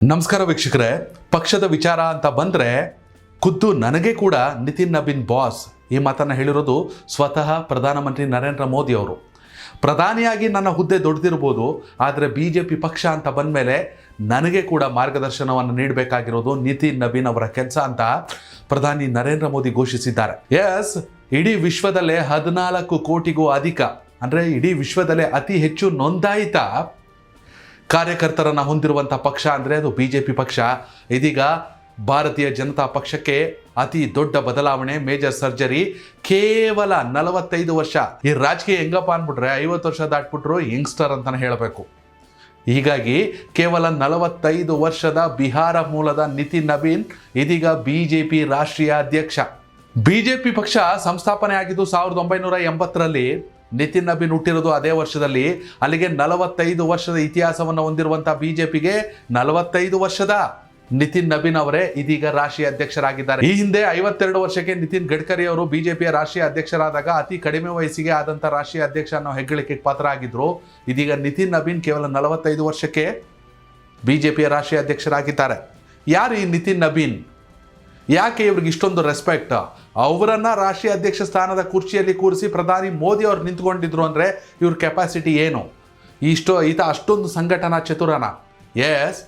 ನಮಸ್ಕಾರ ವೀಕ್ಷಕರೇ, ಪಕ್ಷದ ವಿಚಾರ ಅಂತ ಬಂದರೆ ಖುದ್ದು ನನಗೆ ಕೂಡ ನಿತಿನ್ ನಬೀನ್ ಬಾಸ್ ಈ ಮಾತನ್ನು ಹೇಳಿರೋದು ಸ್ವತಃ ಪ್ರಧಾನಮಂತ್ರಿ ನರೇಂದ್ರ ಮೋದಿ ಅವರು. ಪ್ರಧಾನಿಯಾಗಿ ನನ್ನ ಹುದ್ದೆ ದೊಡ್ಡದಿರ್ಬೋದು, ಆದರೆ BJP ಪಕ್ಷ ಅಂತ ಬಂದ ಮೇಲೆ ನನಗೆ ಕೂಡ ಮಾರ್ಗದರ್ಶನವನ್ನು ನೀಡಬೇಕಾಗಿರೋದು ನಿತಿನ್ ನಬೀನ್ ಅವರ ಕೆಲಸ ಅಂತ ಪ್ರಧಾನಿ ನರೇಂದ್ರ ಮೋದಿ ಘೋಷಿಸಿದ್ದಾರೆ. ಎಸ್, ಇಡೀ ವಿಶ್ವದಲ್ಲೇ 14 ಕೋಟಿಗೂ ಅಧಿಕ, ಅಂದರೆ ಇಡೀ ವಿಶ್ವದಲ್ಲೇ ಅತಿ ಹೆಚ್ಚು ನೋಂದಾಯಿತ ಕಾರ್ಯಕರ್ತರನ್ನು ಹೊಂದಿರುವಂಥ ಪಕ್ಷ ಅಂದರೆ ಅದು BJP ಪಕ್ಷ. ಇದೀಗ ಭಾರತೀಯ ಜನತಾ ಪಕ್ಷಕ್ಕೆ ಅತಿ ದೊಡ್ಡ ಬದಲಾವಣೆ, ಮೇಜರ್ ಸರ್ಜರಿ. ಕೇವಲ 45 ವರ್ಷ. ಈ ರಾಜಕೀಯ ಹೆಂಗಪ್ಪ ಅಂದ್ಬಿಟ್ರೆ 50 ವರ್ಷ ದಾಟ್ಬಿಟ್ರು ಯಂಗ್ಸ್ಟರ್ ಅಂತಲೇ ಹೇಳಬೇಕು. ಹೀಗಾಗಿ ಕೇವಲ 45 ವರ್ಷದ ಬಿಹಾರ ಮೂಲದ ನಿತಿನ್ ನಬೀನ್ ಇದೀಗ BJP ರಾಷ್ಟ್ರೀಯ ಅಧ್ಯಕ್ಷ. BJP ಪಕ್ಷ ಸಂಸ್ಥಾಪನೆ ಆಗಿದ್ದು 1980ರಲ್ಲಿ. ನಿತಿನ್ ನಬೀನ್ ಹುಟ್ಟಿರೋದು ಅದೇ ವರ್ಷದಲ್ಲಿ. ಅಲ್ಲಿಗೆ 45 ವರ್ಷದ ಇತಿಹಾಸವನ್ನು ಹೊಂದಿರುವಂಥ BJPಗೆ 45 ವರ್ಷದ ನಿತಿನ್ ನಬೀನ್ ಅವರೇ ಇದೀಗ ರಾಷ್ಟ್ರೀಯ ಅಧ್ಯಕ್ಷರಾಗಿದ್ದಾರೆ. ಈ ಹಿಂದೆ 52 ವರ್ಷಕ್ಕೆ ನಿತಿನ್ ಗಡ್ಕರಿ ಅವರು BJPಯ ರಾಷ್ಟ್ರೀಯ ಅಧ್ಯಕ್ಷರಾದಾಗ ಅತಿ ಕಡಿಮೆ ವಯಸ್ಸಿಗೆ ಆದಂಥ ರಾಷ್ಟ್ರೀಯ ಅಧ್ಯಕ್ಷ ಅನ್ನೋ ಹೆಗ್ಗಳಿಕೆಗೆ ಪಾತ್ರ ಆಗಿದ್ರು. ಇದೀಗ ನಿತಿನ್ ನಬೀನ್ ಕೇವಲ 45 ವರ್ಷಕ್ಕೆ BJPಯ ರಾಷ್ಟ್ರೀಯ ಅಧ್ಯಕ್ಷರಾಗಿದ್ದಾರೆ. ಯಾರು ಈ ನಿತಿನ್ ನಬೀನ್? ಯಾಕೆ ಇವ್ರಿಗೆ ಇಷ್ಟೊಂದು ರೆಸ್ಪೆಕ್ಟ್? ಅವರನ್ನ ರಾಷ್ಟ್ರೀಯ ಅಧ್ಯಕ್ಷ ಸ್ಥಾನದ ಕುರ್ಚಿಯಲ್ಲಿ ಕೂರಿಸಿ ಪ್ರಧಾನಿ ಮೋದಿ ಅವರು ನಿಂತ್ಕೊಂಡಿದ್ರು ಅಂದರೆ ಇವ್ರ ಕೆಪಾಸಿಟಿ ಏನು? ಈತ ಅಷ್ಟೊಂದು ಸಂಘಟನಾ ಚತುರನ? ಎಸ್,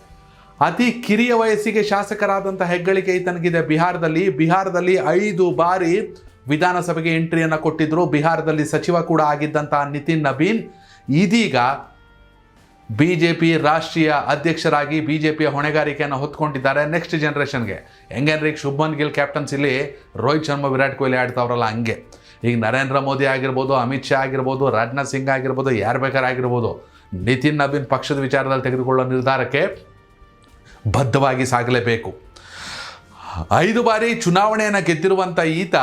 ಅತಿ ಕಿರಿಯ ವಯಸ್ಸಿಗೆ ಶಾಸಕರಾದಂಥ ಹೆಗ್ಗಳಿಕೆ ಈತನಿಗಿದೆ. ಬಿಹಾರದಲ್ಲಿ 5 ಬಾರಿ ವಿಧಾನಸಭೆಗೆ ಎಂಟ್ರಿಯನ್ನು ಕೊಟ್ಟಿದ್ರು. ಬಿಹಾರದಲ್ಲಿ ಸಚಿವ ಕೂಡ ಆಗಿದ್ದಂಥ ನಿತಿನ್ ನಬೀನ್ ಇದೀಗ BJP ರಾಷ್ಟ್ರೀಯ ಅಧ್ಯಕ್ಷರಾಗಿ BJPಯ ಹೊಣೆಗಾರಿಕೆಯನ್ನು ಹೊತ್ಕೊಂಡಿದ್ದಾರೆ. ನೆಕ್ಸ್ಟ್ ಜನರೇಷನ್ಗೆ ಹೆಂಗೇನ್ರಿ, ಶುಭ್ಮನ್ ಗಿಲ್ ಕ್ಯಾಪ್ಟನ್ಸಿಲಿ ರೋಹಿತ್ ಶರ್ಮಾ, ವಿರಾಟ್ ಕೊಹ್ಲಿ ಆಡ್ತಾವ್ರಲ್ಲ ಹಂಗೆ. ಈಗ ನರೇಂದ್ರ ಮೋದಿ ಆಗಿರ್ಬೋದು, ಅಮಿತ್ ಶಾ ಆಗಿರ್ಬೋದು, ರಾಜನಾಥ್ ಸಿಂಗ್ ಆಗಿರ್ಬೋದು, ಯಾರು ಬೇಕಾದ್ರೆ ಆಗಿರ್ಬೋದು, ನಿತಿನ್ ನಬೀನ್ ಪಕ್ಷದ ವಿಚಾರದಲ್ಲಿ ತೆಗೆದುಕೊಳ್ಳೋ ನಿರ್ಧಾರಕ್ಕೆ ಬದ್ಧವಾಗಿ ಸಾಗಲೇಬೇಕು. 5 ಬಾರಿ ಚುನಾವಣೆಯನ್ನು ಗೆದ್ದಿರುವಂಥ ಈತ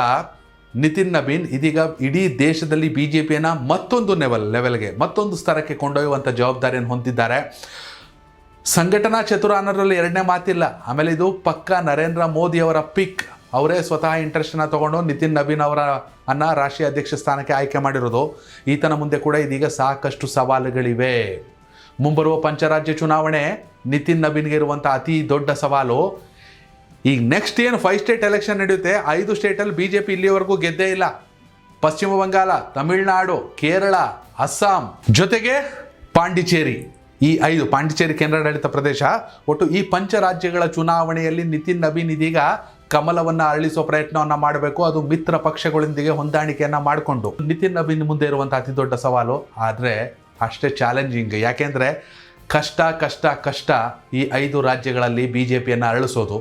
ನಿತಿನ್ ನಬೀನ್ ಇದೀಗ ಇಡೀ ದೇಶದಲ್ಲಿ BJPಯನ್ನು ಮತ್ತೊಂದು ಲೆವೆಲ್ಗೆ, ಮತ್ತೊಂದು ಸ್ತರಕ್ಕೆ ಕೊಂಡೊಯ್ಯುವಂಥ ಜವಾಬ್ದಾರಿಯನ್ನು ಹೊಂದಿದ್ದಾರೆ. ಸಂಘಟನಾ ಚತುರ ಅನ್ನೋದ್ರಲ್ಲಿ ಎರಡನೇ ಮಾತಿಲ್ಲ. ಆಮೇಲೆ ಇದು ಪಕ್ಕ ನರೇಂದ್ರ ಮೋದಿ ಅವರ ಪಿಕ್. ಅವರೇ ಸ್ವತಃ ಇಂಟ್ರೆಸ್ಟನ್ನು ತಗೊಂಡು ನಿತಿನ್ ನಬೀನ್ ಅವರನ್ನು ರಾಷ್ಟ್ರೀಯ ಅಧ್ಯಕ್ಷ ಸ್ಥಾನಕ್ಕೆ ಆಯ್ಕೆ ಮಾಡಿರೋದು. ಈತನ ಮುಂದೆ ಕೂಡ ಇದೀಗ ಸಾಕಷ್ಟು ಸವಾಲುಗಳಿವೆ. ಮುಂಬರುವ ಪಂಚರಾಜ್ಯ ಚುನಾವಣೆ ನಿತಿನ್ ನಬೀನ್ಗೆ ಇರುವಂಥ ಅತಿ ದೊಡ್ಡ ಸವಾಲು. ಈಗ ನೆಕ್ಸ್ಟ್ ಏನು 5 ಸ್ಟೇಟ್ ಎಲೆಕ್ಷನ್ ನಡೆಯುತ್ತೆ, 5 ಸ್ಟೇಟಲ್ಲಿ BJP ಇಲ್ಲಿವರೆಗೂ ಗೆದ್ದೇ ಇಲ್ಲ. ಪಶ್ಚಿಮ ಬಂಗಾಳ, ತಮಿಳುನಾಡು, ಕೇರಳ, ಅಸ್ಸಾಂ, ಜೊತೆಗೆ ಪಾಂಡಿಚೇರಿ. ಈ 5 ಪಾಂಡಿಚೇರಿ ಕೇಂದ್ರಾಡಳಿತ ಪ್ರದೇಶ. ಒಟ್ಟು ಈ ಪಂಚರಾಜ್ಯಗಳ ಚುನಾವಣೆಯಲ್ಲಿ ನಿತಿನ್ ನಬೀನ್ ಇದೀಗ ಕಮಲವನ್ನು ಅರಳಿಸೋ ಪ್ರಯತ್ನವನ್ನು ಮಾಡಬೇಕು. ಅದು ಮಿತ್ರ ಪಕ್ಷಗಳೊಂದಿಗೆ ಹೊಂದಾಣಿಕೆಯನ್ನು ಮಾಡಿಕೊಂಡು. ನಿತಿನ್ ನಬೀನ್ ಮುಂದೆ ಇರುವಂಥ ಅತಿ ದೊಡ್ಡ ಸವಾಲು, ಆದರೆ ಅಷ್ಟೇ ಚಾಲೆಂಜಿಂಗ್. ಯಾಕೆಂದರೆ ಕಷ್ಟ ಈ 5 ರಾಜ್ಯಗಳಲ್ಲಿ BJPಯನ್ನು ಅರಳಿಸೋದು.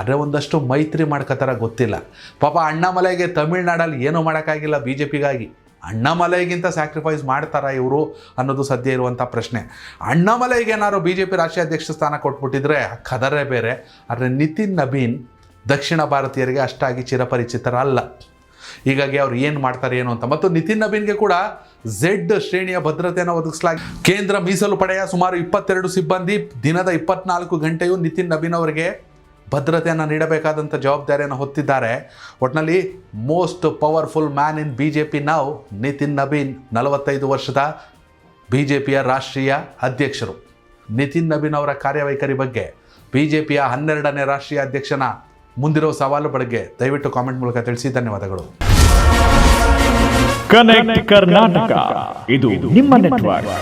ಆದರೆ ಒಂದಷ್ಟು ಮೈತ್ರಿ ಮಾಡ್ಕೋತಾರ ಗೊತ್ತಿಲ್ಲ. ಪಾಪ ಅಣ್ಣಾಮಲೈಗೆ ತಮಿಳ್ನಾಡಲ್ಲಿ ಏನೂ ಮಾಡೋಕ್ಕಾಗಿಲ್ಲ BJPಗಾಗಿ. ಅಣ್ಣಾಮಲೈಗಿಂತ ಸ್ಯಾಕ್ರಿಫೈಸ್ ಮಾಡ್ತಾರಾ ಇವರು ಅನ್ನೋದು ಸದ್ಯ ಇರುವಂಥ ಪ್ರಶ್ನೆ. ಅಣ್ಣಾಮಲೈಗೆ ಏನಾದ್ರು BJP ರಾಷ್ಟ್ರೀಯ ಅಧ್ಯಕ್ಷ ಸ್ಥಾನ ಕೊಟ್ಬಿಟ್ಟಿದ್ರೆ ಕದರೇ ಬೇರೆ. ಆದರೆ ನಿತಿನ್ ನಬೀನ್ ದಕ್ಷಿಣ ಭಾರತೀಯರಿಗೆ ಅಷ್ಟಾಗಿ ಚಿರಪರಿಚಿತರಲ್ಲ. ಹೀಗಾಗಿ ಅವ್ರು ಏನು ಮಾಡ್ತಾರೆ ಏನು ಅಂತ. ಮತ್ತು ನಿತಿನ್ ನಬೀನ್ಗೆ ಕೂಡ Z ಶ್ರೇಣಿಯ ಭದ್ರತೆಯನ್ನು ಒದಗಿಸಲಾಗಿದೆ. ಕೇಂದ್ರ ಮೀಸಲು ಪಡೆಯ ಸುಮಾರು 22 ಸಿಬ್ಬಂದಿ ದಿನದ 24 ಗಂಟೆಯೂ ನಿತಿನ್ ನಬೀನ್ ಅವರಿಗೆ ಭದ್ರತೆಯನ್ನು ನೀಡಬೇಕಾದಂಥ ಜವಾಬ್ದಾರಿಯನ್ನು ಹೊತ್ತಿದ್ದಾರೆ. ಒಟ್ಟಿನಲ್ಲಿ most powerful man in BJP ನಾವು ನಿತಿನ್ ನಬೀನ್, 45 ವರ್ಷದ BJPಯ ರಾಷ್ಟ್ರೀಯ ಅಧ್ಯಕ್ಷರು. ನಿತಿನ್ ನಬೀನ್ ಅವರ ಕಾರ್ಯವೈಖರಿ ಬಗ್ಗೆ, BJPಯ 12ನೇ ರಾಷ್ಟ್ರೀಯ ಅಧ್ಯಕ್ಷನ ಮುಂದಿರೋ ಸವಾಲು ಬಗ್ಗೆ ದಯವಿಟ್ಟು ಕಾಮೆಂಟ್ ಮೂಲಕ ತಿಳಿಸಿ. ಧನ್ಯವಾದಗಳು. ಕನೆಕ್ಟ್ ಕರ್ನಾಟಕ, ಇದು ನಿಮ್ಮ ನೆಟ್ವರ್ಕ್.